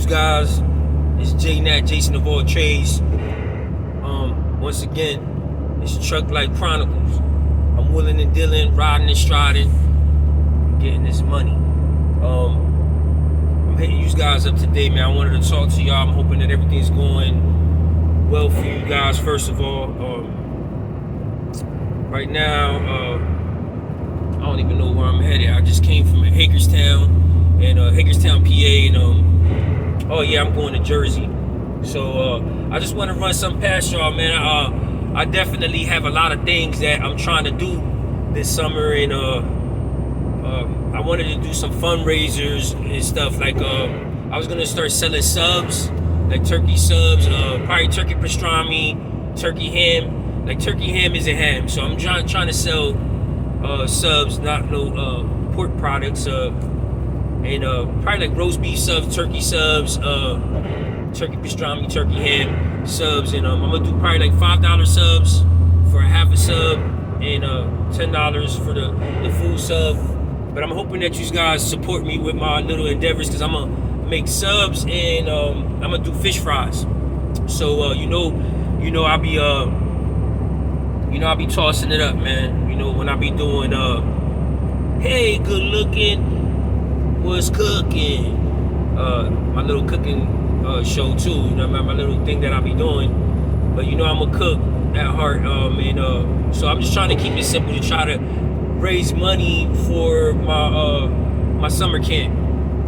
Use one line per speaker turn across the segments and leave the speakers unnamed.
guys? It's J-Nat, Jason of all trades. Once again, it's Truck Life Chronicles. I'm willing and dealing, riding and striding, getting this money. I'm hitting you guys up today, man. I wanted to talk to y'all. I'm hoping that everything's going well for you guys, first of all. Right now, I don't even know where I'm headed. I just came from Hagerstown, Hagerstown, PA, and oh yeah, I'm going to Jersey. So I just want to run something past y'all, man. I definitely have a lot of things that I'm trying to do this summer, and I wanted to do some fundraisers and stuff. Like I was gonna start selling subs, like turkey subs, probably turkey pastrami, turkey ham. Like turkey ham is a ham, so I'm trying to sell subs, not no pork products, and probably like roast beef subs, turkey subs, turkey pastrami, turkey ham subs, and I'm gonna do probably like $5 subs for a half a sub, and $10 for the full sub. But I'm hoping that you guys support me with my little endeavors, because I'm gonna make subs, and I'm gonna do fish fries. So I'll be tossing it up, man. When I be doing hey, good looking, what's cooking? My little cooking show too, my little thing that I be doing. But I'm a cook at heart, and so I'm just trying to keep it simple to try to raise money for my summer camp.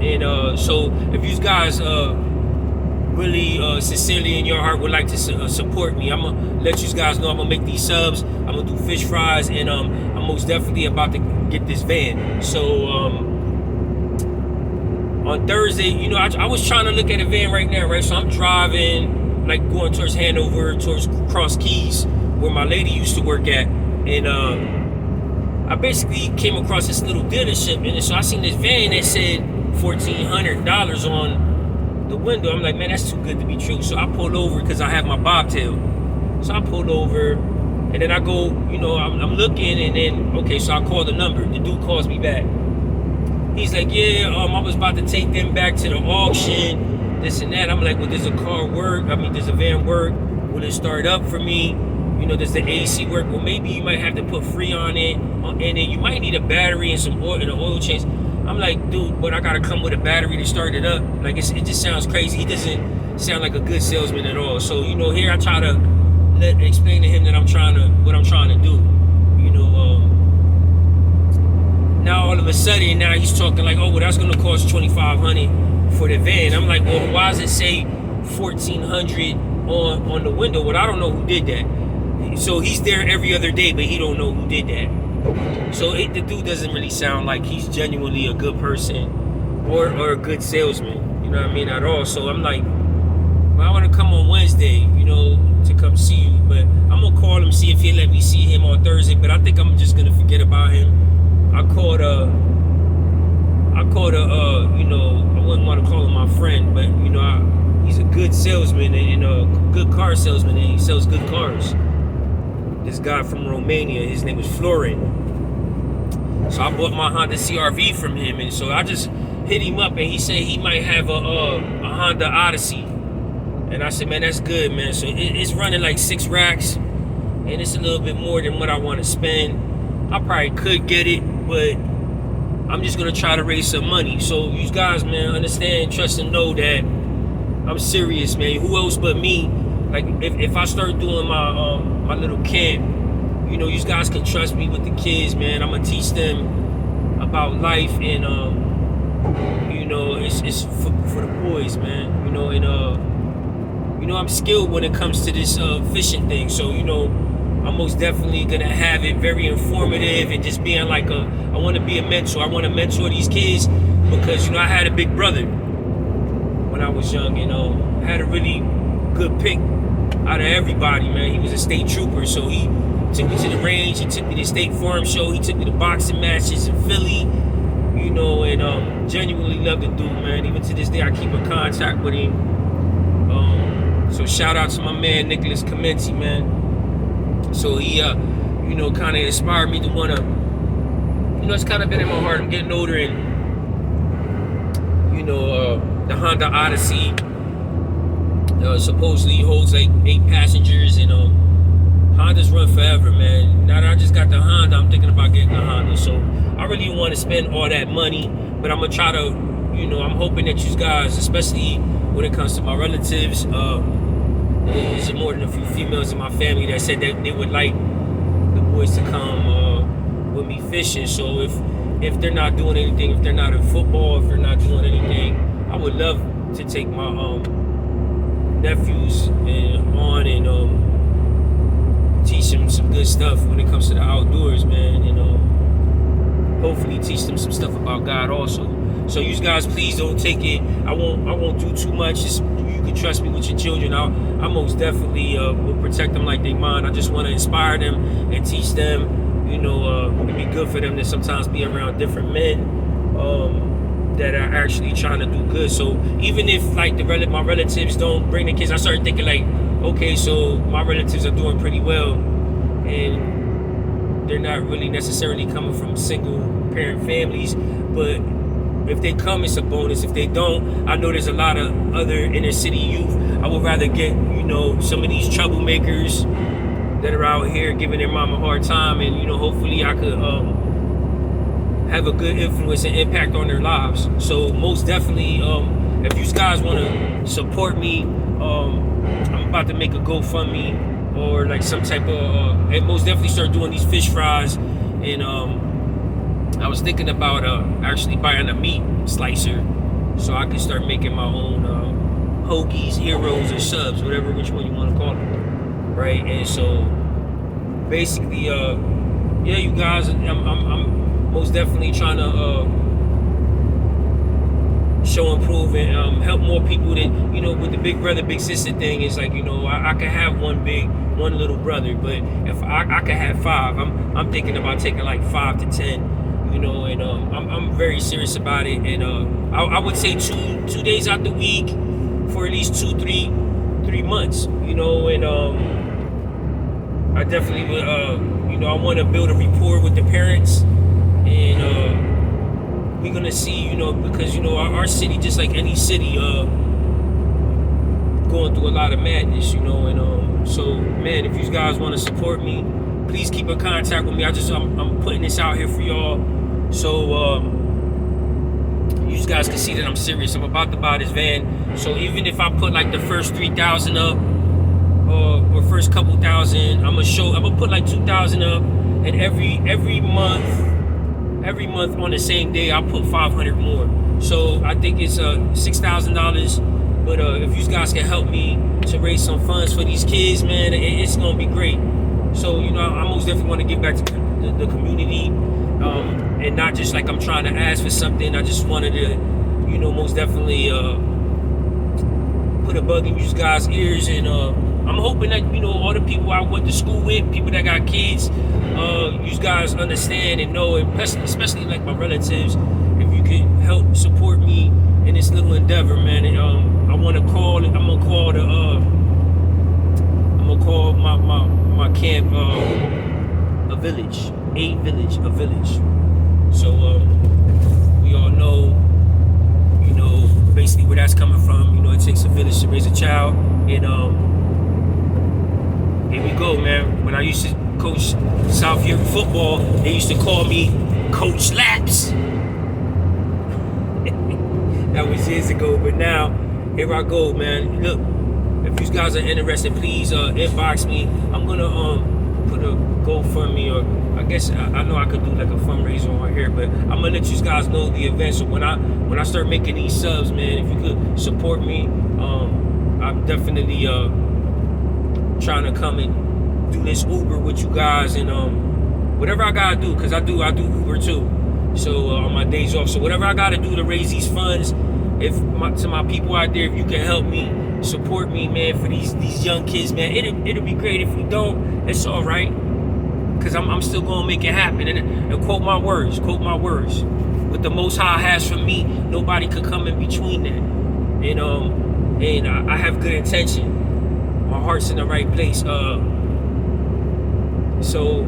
And so if you guys really sincerely in your heart would like to support me, I'm gonna let you guys know I'm gonna make these subs, I'm gonna do fish fries, and I'm most definitely about to get this van. So on Thursday, I was trying to look at a van right now, right? So I'm driving, like going towards Hanover, towards Cross Keys, where my lady used to work at, and I basically came across this little dealership, and so I seen this van that said $1,400 on the window. I'm like, man, that's too good to be true. So I pulled over because I have my bobtail. So I pulled over, and then I go, I'm looking, and then so I call the number. The dude calls me back. He's like, yeah, I was about to take them back to the auction, this and that. I'm like, well, does a car work? Does a van work? Will it start up for me? Does the AC work? Well, maybe you might have to put Freon in, and then you might need a battery and some oil and an oil change. I'm like, dude, but I gotta come with a battery to start it up. Like, it just sounds crazy. He doesn't sound like a good salesman at all. So, here I try to explain to him that what I'm trying to do. Now all of a sudden, now he's talking like, oh, well, that's gonna cost $2,500 for the van. I'm like, well, why does it say $1,400 on the window? Well, I don't know who did that. So he's there every other day, but he don't know who did that. So the dude doesn't really sound like he's genuinely a good person or a good salesman, at all. So I'm like, well, I want to come on Wednesday, to come see you, but I'm gonna call him, see if he'll let me see him on Thursday. But I think I'm just gonna forget about him. I called I wouldn't want to call him my friend, but he's a good salesman and a good car salesman, and he sells good cars. This guy from Romania, his name is Florin. So I bought my Honda CR-V from him, and so I just hit him up, and he said he might have a Honda Odyssey. And I said, man, that's good, man. So it's running like 6 racks, and it's a little bit more than what I want to spend. I probably could get it, but I'm just gonna try to raise some money. So you guys, man, understand, trust, and know that I'm serious, man. Who else but me? Like, if I start doing my little camp, you guys can trust me with the kids, man. I'm gonna teach them about life, and it's for the boys, man. I'm skilled when it comes to this fishing thing. So I'm most definitely gonna have it very informative, and just being like I want to be a mentor. I want to mentor these kids because I had a big brother when I was young, and I had a really good pick out of everybody, man. He was a state trooper, so he took me to the range, he took me to State Farm show, he took me to boxing matches in Philly, and genuinely love the dude, man. Even to this day, I keep in contact with him. So shout out to my man Nicholas Commenti, man. So he kind of inspired me to want to, it's kind of been in my heart. I'm getting older, and The Honda Odyssey supposedly holds like 8 passengers, and Hondas run forever, man. Now that I just got the Honda, I'm thinking about getting the Honda. So I really don't want to spend all that money, but I'm gonna try to, I'm hoping that you guys, especially when it comes to my relatives, there's more than a few females in my family that said that they would like the boys to come with me fishing. So if they're not doing anything, if they're not in football, if they're not doing anything, I would love to take my nephews on and teach them some good stuff when it comes to the outdoors, man, and hopefully teach them some stuff about God also. So you guys, please don't take it. I won't do too much. Just, you can trust me with your children. I most definitely will protect them like they mine. I just want to inspire them and teach them. It'd be good for them to sometimes be around different men that are actually trying to do good. So even if like my relatives don't bring the kids, I started thinking like, okay, so my relatives are doing pretty well, and they're not really necessarily coming from single parent families, but if they come, it's a bonus. If they don't, I know there's a lot of other inner city youth. I would rather get, some of these troublemakers that are out here giving their mom a hard time, and hopefully I could have a good influence and impact on their lives. So most definitely, if you guys want to support me, I'm about to make a GoFundMe or like some type of and most definitely start doing these fish fries. And I was thinking about actually buying a meat slicer so I could start making my own hoagies, heroes, or subs, which one you want to call them, right? And so basically, yeah, you guys, I'm most definitely trying to show, improve, and help more people. That with the big brother, big sister thing, is like I could have one little brother, but if I could have 5, I'm thinking about taking like 5 to 10. And I'm very serious about it. And I would say two days out the week for at least 3 months. And I definitely would. I want to build a rapport with the parents, and we're gonna see. Because our city, just like any city, going through a lot of madness. And so man, if you guys want to support me, please keep in contact with me. I'm putting this out here for y'all. So you guys can see that I'm serious. I'm about to buy this van. So even if I put like the first 3,000 up, or first couple thousand, I'm gonna put like 2,000 up, and every month on the same day I'll put 500 more. So I think it's $6,000. But if you guys can help me to raise some funds for these kids, man, it's gonna be great. So I most definitely want to give back to the community. And not just like I'm trying to ask for something. I just wanted to, most definitely put a bug in you guys' ears. And I'm hoping that, all the people I went to school with, people that got kids, you guys understand and know, and especially like my relatives, if you could help support me in this little endeavor, man. And I'm gonna call my camp a village. A village. So we all know, basically where that's coming from. It takes a village to raise a child. And here we go, man. When I used to coach South York football, they used to call me Coach Laps. That was years ago, but now here I go, man. Look, if you guys are interested, please inbox me. I'm gonna put a GoFundMe, or I guess I know I could do like a fundraiser on here, but I'm gonna let you guys know the event. So when I start making these subs, man, if you could support me, I'm definitely trying to come and do this Uber with you guys, and whatever I gotta do, because I do Uber too. So on my days off, so whatever I gotta do to raise these funds, to my people out there, if you can help me, support me, man, for these young kids, man. It'll be great. If you don't, it's all right, because I'm still gonna make it happen. And quote my words, what the Most High has for me, nobody could come in between that. And I have good intention. My heart's in the right place. So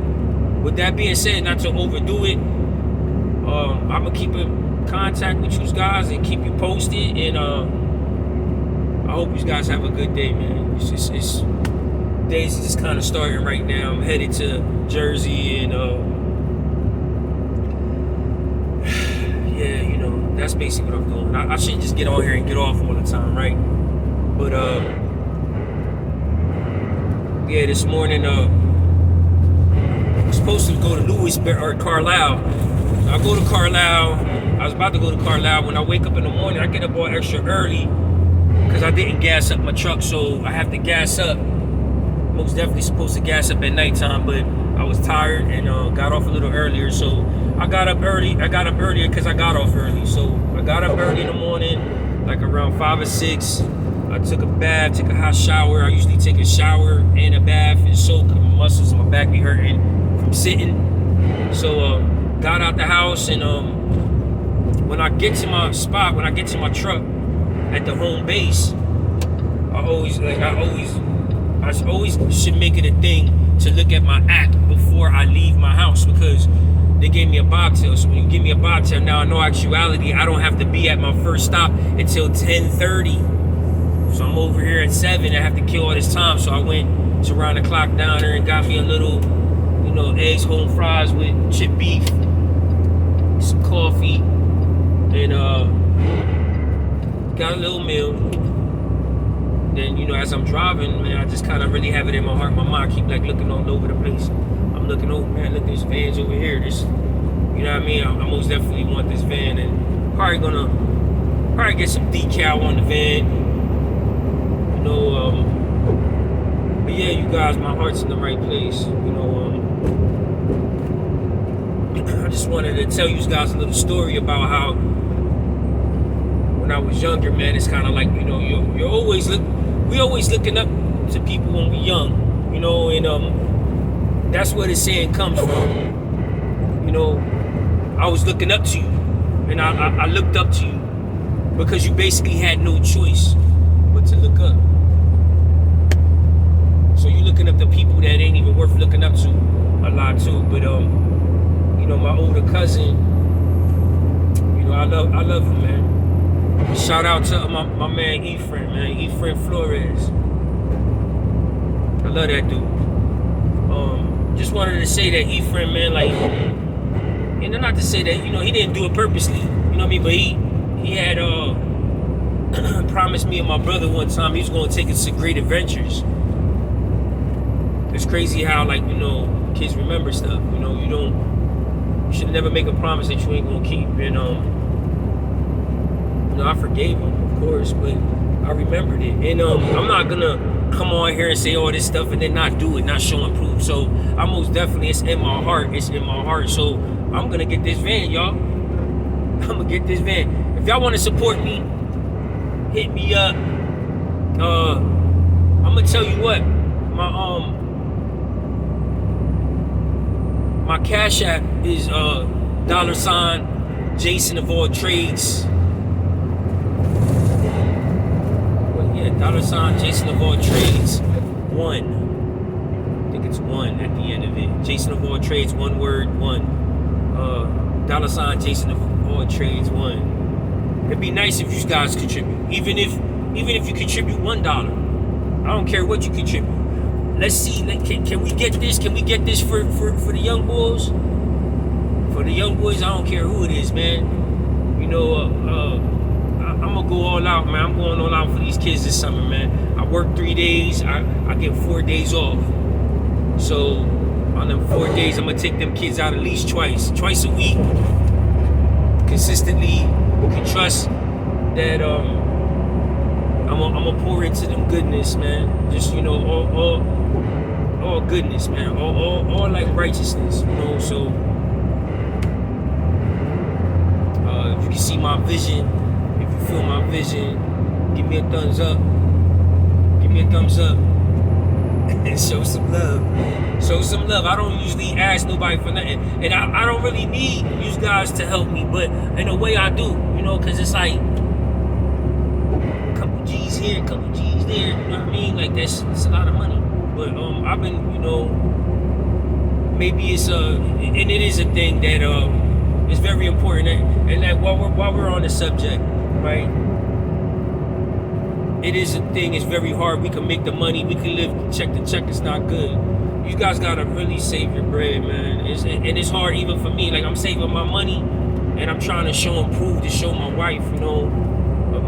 with that being said, not to overdo it, I'm gonna keep it contact with you guys and keep you posted. And I hope you guys have a good day, man. It's days just kind of starting right now. I'm headed to Jersey, and yeah, you know, that's basically what I'm doing. I shouldn't just get on here and get off all the time, right? But yeah, this morning I'm supposed to go to Lewisburg or Carlisle. I go to Carlisle. I was about to go to Carlisle. When I wake up in the morning, I get up all extra early because I didn't gas up my truck, so I have to gas up. Most definitely supposed to gas up at nighttime, but I was tired and got off a little earlier. So I got up early. I got up earlier because I got off early. So I got up early in the morning, like around 5 or 6. I took a bath, took a hot shower. I usually take a shower and a bath and soak. My muscles in my back be hurting from sitting. So got out the house, and when I get to my spot, when I get to my truck at the home base, I always should make it a thing to look at my app before I leave my house, because they gave me a bobtail. So when you give me a bobtail, now in no actuality, I don't have to be at my first stop until 10:30. So I'm over here at 7. I have to kill all this time. So I went to round the clock down there and got me a little, you know, eggs, home fries with chipped beef, some coffee, and got a little meal. Then, you know, as I'm driving, man, I just kind of really have it in my heart. My mind keep like looking all over the place. I'm looking over, man, look, this van's over here. This, you know what I mean? I most definitely want this van, and probably get some decal on the van. You know, but yeah, you guys, my heart's in the right place. You know, I just wanted to tell you guys a little story about how when I was younger, man, it's kind of like, you know, we always looking up to people when we're young, you know, and that's where the saying comes from. You know, I was looking up to you, and I looked up to you because you basically had no choice but to look up. So you looking up to people that ain't even worth looking up to a lot too. But you know, my older cousin, you know, I love him, man. Shout out to my man Ephraim Flores. I love that dude. Just wanted to say that Ephraim, man, like, and not to say that, you know, he didn't do it purposely, you know what I mean, but he had promised me and my brother one time he was going to take us to great adventures. It's crazy how, like, you know, kids remember stuff. You know, you should never make a promise that you ain't gonna keep. And you know, I forgave him, of course, but I remembered it. And I'm not gonna come on here and say all this stuff and then not do it, not show and prove. So I most definitely, it's in my heart. It's in my heart. So I'm gonna get this van, y'all. I'm gonna get this van. If y'all want to support me, hit me up. I'm gonna tell you what, my Cash App is $ Jason of all trades. Well, yeah, $ Jason of all trades 1. I think it's 1 at the end of it. Jason of all trades, one word, 1. $ Jason of all trades 1. It'd be nice if you guys contribute. Even if you contribute $1, I don't care what you contribute. Let's see. Can we get this? Can we get this for the young boys? For the young boys, I don't care who it is, man. You know, I'm gonna go all out, man. I'm going all out for these kids this summer, man. I work 3 days. I get 4 days off. So on them 4 days, I'm gonna take them kids out at least twice a week, consistently. You can trust that I'm gonna pour into them goodness, man. Just, you know, all goodness, man. All like righteousness, you know. So if you can see my vision, if you feel my vision, give me a thumbs up. Give me a thumbs up and show some love. Show some love. I don't usually ask nobody for nothing, and I don't really need you guys to help me, but in a way I do, you know, because it's like a couple G's here, a couple G's there, you know what I mean? Like, it's a lot of money. But I've been, you know, maybe it's and it is a thing that It's very important. And that while we're on the subject, right? It is a thing. It's very hard. We can make the money. We can live check to check. It's not good. You guys gotta really save your bread, man. And it's hard even for me. Like, I'm saving my money, and I'm trying to show and prove to show my wife.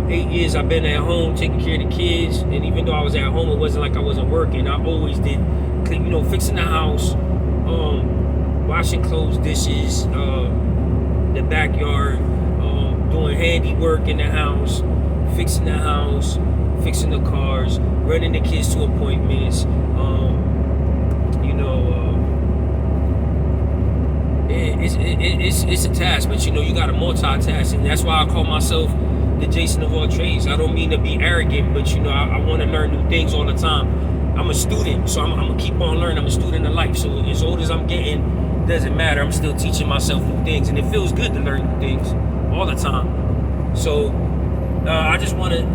8 years I've been at home taking care of the kids, and even though I was at home, it wasn't like I wasn't working. I always did, fixing the house, washing clothes, dishes, the backyard, doing handiwork in the house, fixing the house, fixing the cars, running the kids to appointments. It's a task, but you got to multitask, and that's why I call myself the Jason of all trades. I don't mean to be arrogant, but I want to learn new things all the time. I'm a student, so I'm gonna keep on learning. I'm a student of life, so as old as I'm getting, doesn't matter. I'm still teaching myself new things, and it feels good to learn new things all the time. So I just want to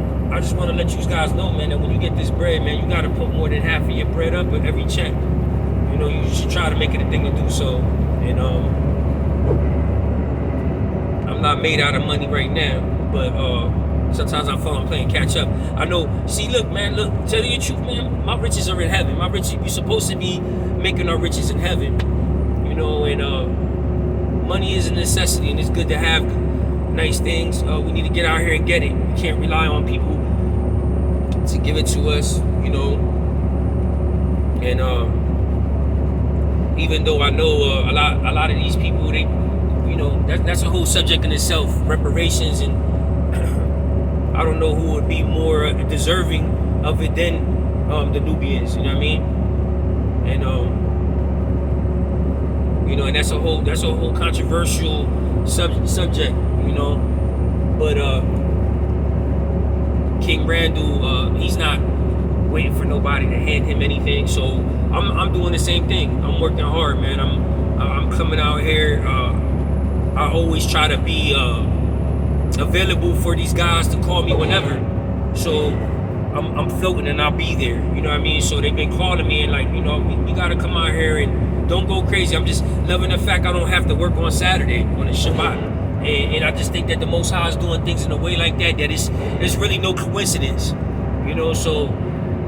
let you guys know, man, that when you get this bread, man, you got to put more than half of your bread up with every check. You should try to make it a thing to do so. And I'm not made out of money right now, but sometimes I feel I'm playing catch up. I know. See, look, man, tell you the truth, man. My riches are in heaven. You're supposed to be making our riches in heaven. And money is a necessity, and it's good to have nice things. We need to get out here and get it. We can't rely on people to give it to us, And even though I know a lot of these people, they, that's a whole subject in itself, reparations, and I don't know who would be more deserving of it than the Nubians. You know what I mean? And and that's a whole controversial subject. But King Randall, he's not waiting for nobody to hand him anything. So I'm doing the same thing. I'm working hard, man. I'm coming out here. I always try to be available for these guys to call me whenever. So I'm floating and I'll be there. You know what I mean? So they've been calling me and like, we gotta come out here and don't go crazy. I'm just loving the fact I don't have to work on Saturday on the Shabbat. And I just think that the Most High is doing things in a way like that it's really no coincidence. So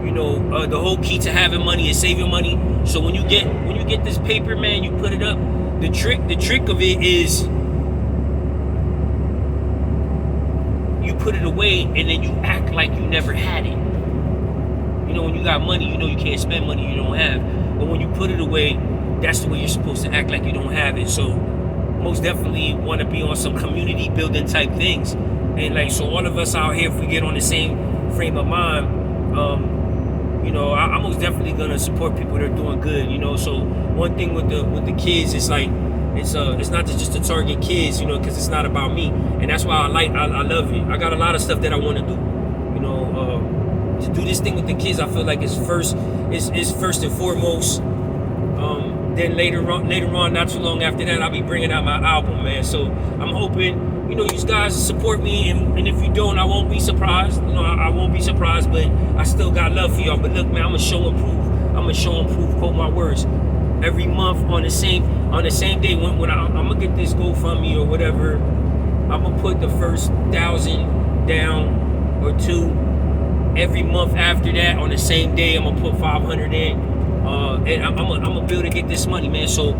the whole key to having money is saving money. So when you get this paper, man, you put it up. The trick of it is you put it away and then you act like you never had it. When you got money, you can't spend money you don't have. But when you put it away, that's the way you're supposed to act like you don't have it. So most definitely want to be on some community building type things. And so all of us out here, if we get on the same frame of mind, I'm most definitely gonna support people that are doing good. So one thing with the kids is like it's not just to target kids, because it's not about me, and that's why I love it. I got a lot of stuff that I want to do, to do this thing with the kids. I feel like it's first and foremost. Then later on, not too long after that, I'll be bringing out my album, man. So I'm hoping, you guys support me, and if you don't, I won't be surprised. I won't be surprised, but I still got love for y'all. But look, man, I'm gonna show and prove. Quote my words. Every month on the same day when I'm gonna get this GoFundMe or whatever, I'm gonna put the first 1,000 down or 2. Every month after that, on the same day, I'm gonna put 500 in. And I'm gonna be able to get this money, man. So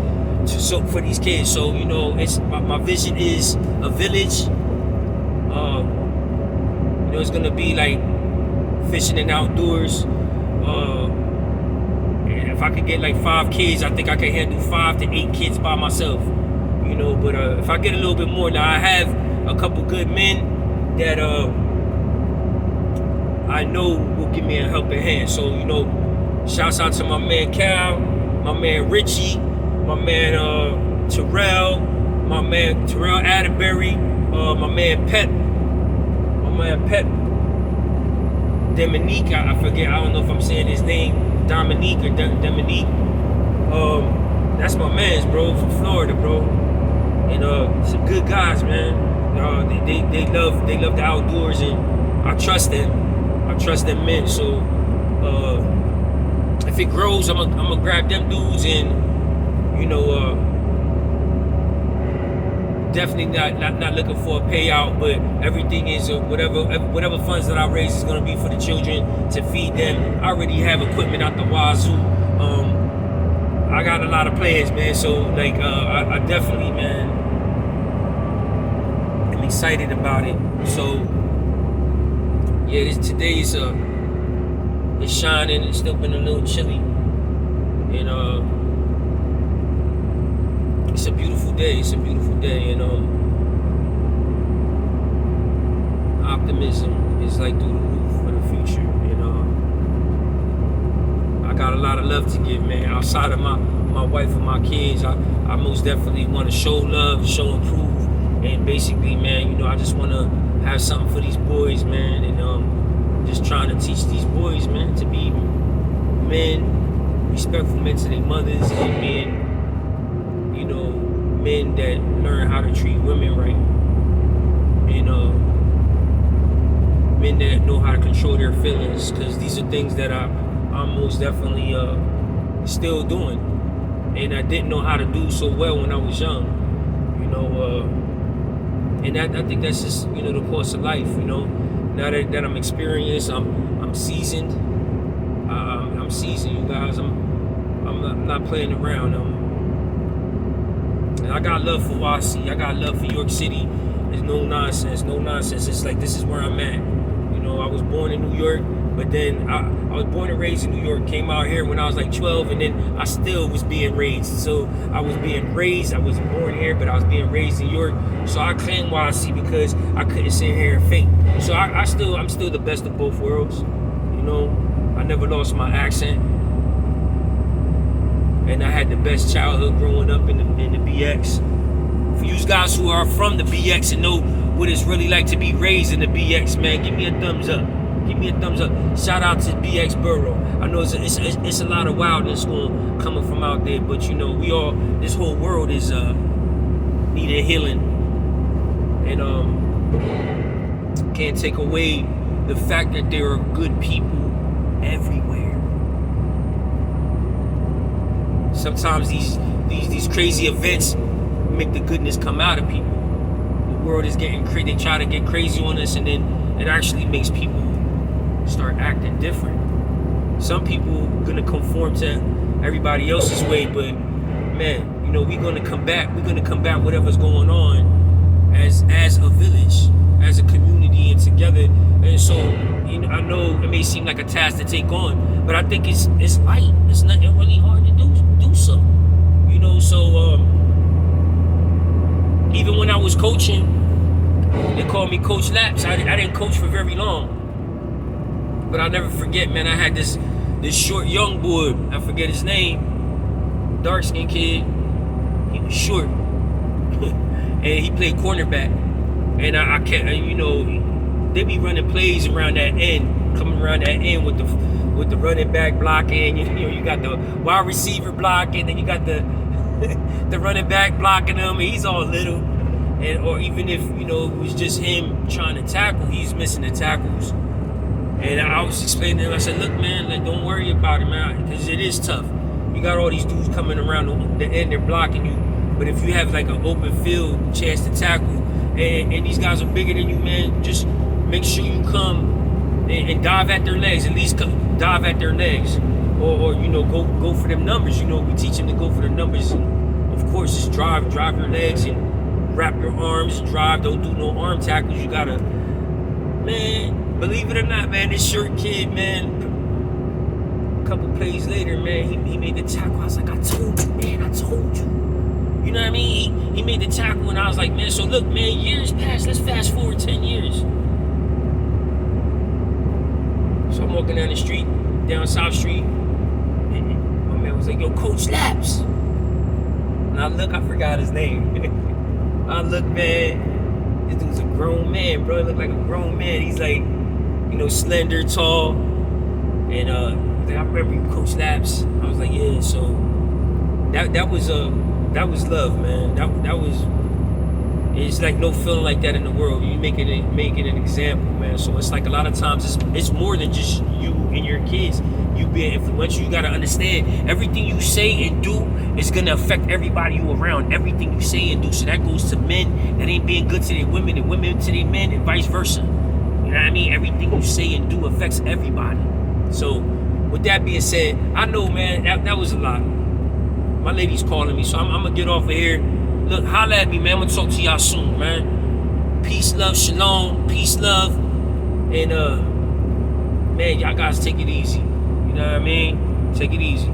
for these kids. So it's my vision is a village. It's gonna be like fishing and outdoors. And if I could get like 5 kids, I think I can handle 5 to 8 kids by myself. But if I get a little bit more, now I have a couple good men that I know will give me a helping hand. So shouts out to my man Cal, my man Richie, my man Terrell Atterbury, my man Pep, Dominique, I forget, I don't know if I'm saying his name, Dominique or Dominique. That's my man's, bro, from Florida, bro. And some good guys, man. They love the outdoors, and I trust them men. So if it grows, I'm gonna grab them dudes and definitely not looking for a payout, but everything is whatever funds that I raise is gonna be for the children to feed them. I already have equipment out the wazoo. I got a lot of plans, man. So like, I definitely, man, I'm excited about it. So yeah, today's it's shining. It's still been a little chilly, and it's a beautiful day. It's a beautiful day, and optimism is like through the roof for the future. And I got a lot of love to give, man. Outside of my wife and my kids, I most definitely want to show love, show improve, and basically, man, I just want to have something for these boys, man, and just trying to teach these boys, man, to be men, respectful men to their mothers, and men, men that learn how to treat women right, and men that know how to control their feelings, because these are things that I'm most definitely still doing, and I didn't know how to do so well when I was young, and I think that's just the course of life. Now that I'm experienced, I'm seasoned. I'm seasoned, you guys. I'm not playing around. And I got love for YC. I got love for York City. There's no nonsense. It's like, this is where I'm at. I was born in New York, but then I was born and raised in New York. Came out here when I was like 12, and then I still was being raised. So I was being raised. I was born here, but I was being raised in York. So I claim YC because I couldn't sit here and fake. So I'm still the best of both worlds. I never lost my accent, and I had the best childhood growing up in the BX. For you guys who are from the BX and know what it's really like to be raised in the BX, man, give me a thumbs up. Give me a thumbs up. Shout out to BX Borough. I know it's a lot of wildness coming from out there, but this whole world is needing healing, and can't take away the fact that there are good people everywhere. Sometimes these crazy events make the goodness come out of people. The world is getting crazy. They try to get crazy on us, and then it actually makes people start acting different. Some people gonna conform to everybody else's way, but man, we're gonna combat whatever's going on as a village, as a community, and together. And so I know it may seem like a task to take on, but I think it's light. It's not really hard to do so. So even when I was coaching, they called me Coach Laps. I didn't coach for very long, but I'll never forget, man. I had this short young boy. I forget his name. Dark skinned kid. He was short, and he played cornerback. And I kept, they be running plays around that end, coming around that end with the running back blocking. You got the wide receiver blocking, then you got the the running back blocking him, and he's all little. Or even if it was just him trying to tackle, he's missing the tackles. And I was explaining to him, I said, look, man, like, don't worry about it, man, because it is tough. You got all these dudes coming around the end, they're blocking you. But if you have like an open field chance to tackle, and these guys are bigger than you, man, just make sure you come and dive at their legs. At least dive at their legs, or go for them numbers. We teach them to go for the numbers. And of course, just drive your legs and wrap your arms. Drive. Don't do no arm tackles. You gotta, man. Believe it or not, man, this short kid, man. A couple plays later, man, he made the tackle. I was like, I told you, man. I told you. You know what I mean? He made the tackle, and I was like, man. So look, man, years passed. Let's fast forward 10 years. So I'm walking down the street, down South Street, and my man was like, yo, Coach Laps. And I look, I forgot his name. I look, man, this dude's a grown man, bro. He looked like a grown man. He's like, slender, tall. And I remember you, Coach Laps. I was like, yeah, so that was love, man. That was It's like no feeling like that in the world. You making an example, man. So it's like a lot of times it's more than just you and your kids. You being influential. You gotta understand everything you say and do is gonna affect everybody you around. Everything you say and do. So that goes to men that ain't being good to their women, and women to their men, and vice versa. You know what I mean? Everything you say and do affects everybody. So with that being said, I know, man, that was a lot. My lady's calling me, so I'm gonna get off of here. Look, holla at me, man. I'm gonna talk to y'all soon, man. Peace, love, shalom. Peace, love. And, man, y'all guys take it easy. You know what I mean? Take it easy.